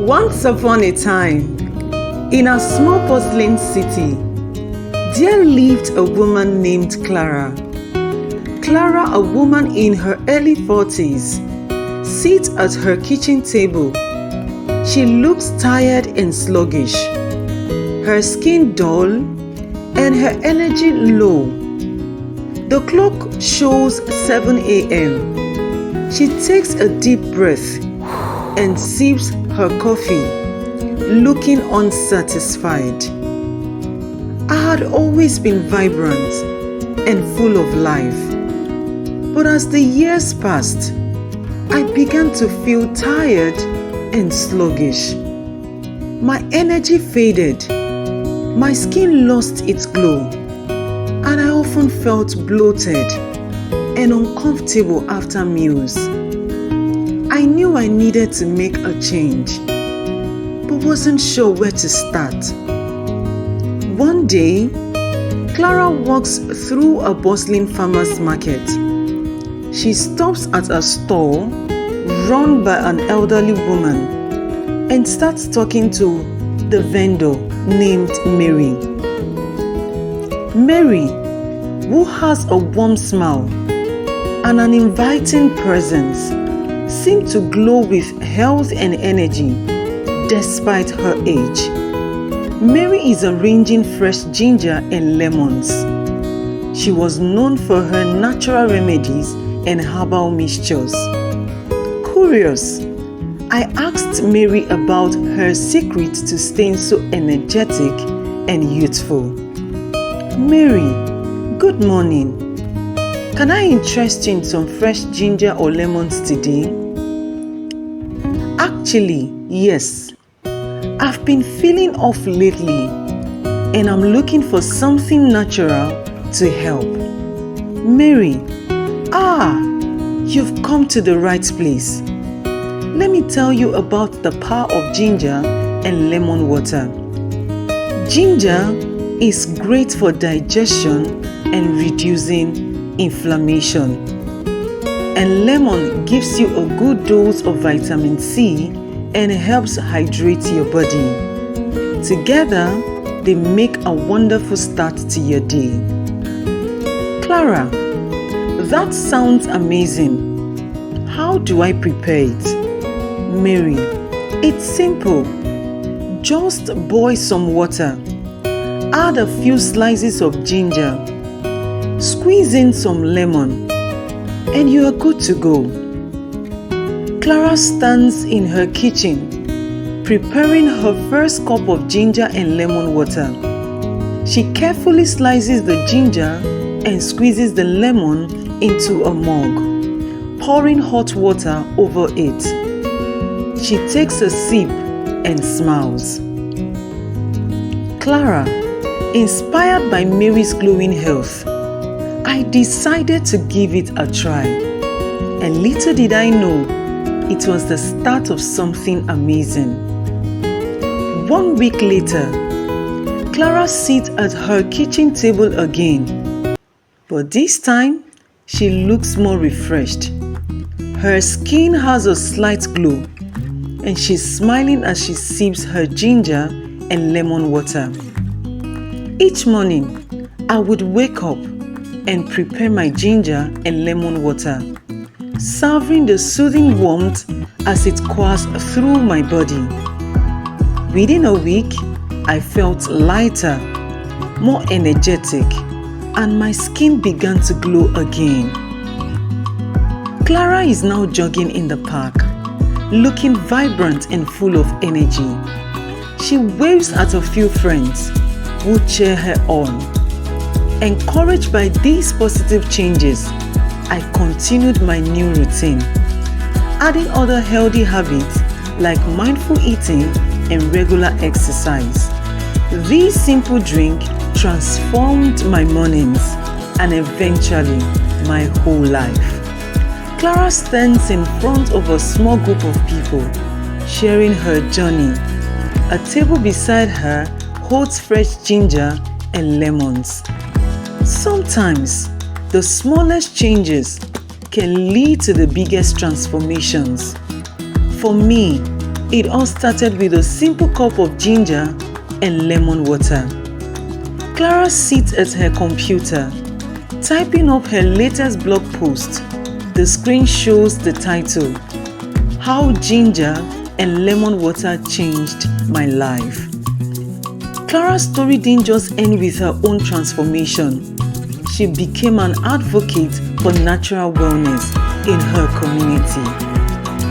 Once upon a time, in a small bustling city, there lived a woman named Clara. Clara, a woman in her early 40s, sits at her kitchen table. She looks tired and sluggish, her skin dull and her energy low. The clock shows 7 a.m. She takes a deep breath and sips her coffee, looking unsatisfied. I had always been vibrant and full of life, but as the years passed, I began to feel tired and sluggish. My energy faded, my skin lost its glow, and I often felt bloated and uncomfortable after meals. I knew I needed to make a change, but wasn't sure where to start. One day, Clara walks through a bustling farmer's market. She stops at a stall run by an elderly woman and starts talking to the vendor named Mary. Mary, who has a warm smile and an inviting presence, seemed to glow with health and energy despite her age. Mary is arranging fresh ginger and lemons. She was known for her natural remedies and herbal mixtures. Curious, I asked Mary about her secret to staying so energetic and youthful. Mary, good morning. Can I interest you in some fresh ginger or lemons today? Actually, yes. I've been feeling off lately and I'm looking for something natural to help. Mary, you've come to the right place. Let me tell you about the power of ginger and lemon water. Ginger is great for digestion and reducing inflammation. And lemon gives you a good dose of vitamin C and helps hydrate your body. Together, they make a wonderful start to your day. Clara, that sounds amazing. How do I prepare it? Mary, it's simple. Just boil some water. Add a few slices of ginger. Squeeze in some lemon, and you are good to go. Clara stands in her kitchen, preparing her first cup of ginger and lemon water. She carefully slices the ginger and squeezes the lemon into a mug, pouring hot water over it. She takes a sip and smiles. Clara, inspired by Mary's glowing health, I decided to give it a try. And little did I know, it was the start of something amazing. 1 week later, Clara sits at her kitchen table again. But this time, she looks more refreshed. Her skin has a slight glow, and she's smiling as she sips her ginger and lemon water. Each morning, I would wake up and prepare my ginger and lemon water, savoring the soothing warmth as it coursed through my body. Within a week, I felt lighter, more energetic, and my skin began to glow again. Clara is now jogging in the park, looking vibrant and full of energy. She waves at a few friends who cheer her on. Encouraged by these positive changes, I continued my new routine, adding other healthy habits like mindful eating and regular exercise. This simple drink transformed my mornings and eventually my whole life. Clara stands in front of a small group of people, sharing her journey. A table beside her holds fresh ginger and lemons. Sometimes, the smallest changes can lead to the biggest transformations. For me, It all started with a simple cup of ginger and lemon water. Clara sits at her computer, typing up her latest blog post. The screen shows the title, How Ginger and Lemon Water Changed My Life. Clara's story didn't just end with her own transformation. She became an advocate for natural wellness in her community,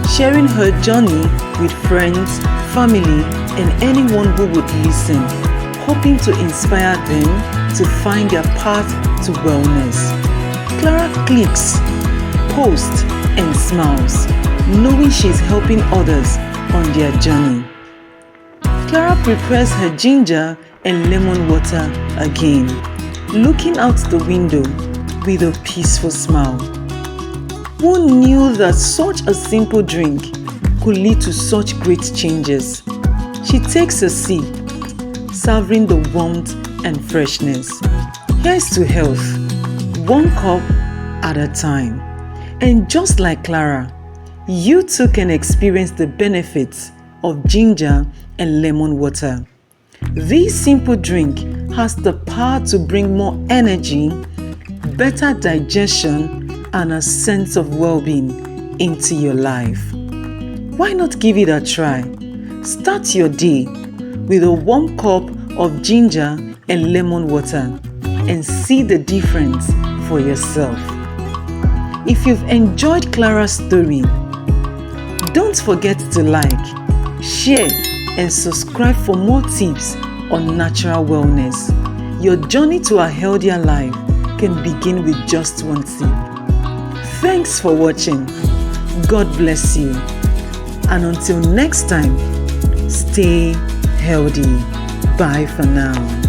sharing her journey with friends, family, and anyone who would listen, hoping to inspire them to find their path to wellness. Clara clicks, posts, and smiles, knowing she's helping others on their journey. Clara prepares her ginger and lemon water again, looking out the window with a peaceful smile. Who knew that such a simple drink could lead to such great changes? She takes a sip, savoring the warmth and freshness. Here's to health, one cup at a time. And just like Clara, you too can experience the benefits of ginger and lemon water. This simple drink has the power to bring more energy, better digestion, and a sense of well-being into your life. Why not give it a try? Start your day with a warm cup of ginger and lemon water and see the difference for yourself. If you've enjoyed Clara's story, don't forget to like, share, and subscribe for more tips on natural wellness. Your journey to a healthier life can begin with just one sip. Thanks for watching. God bless you. And until next time, stay healthy. Bye for now.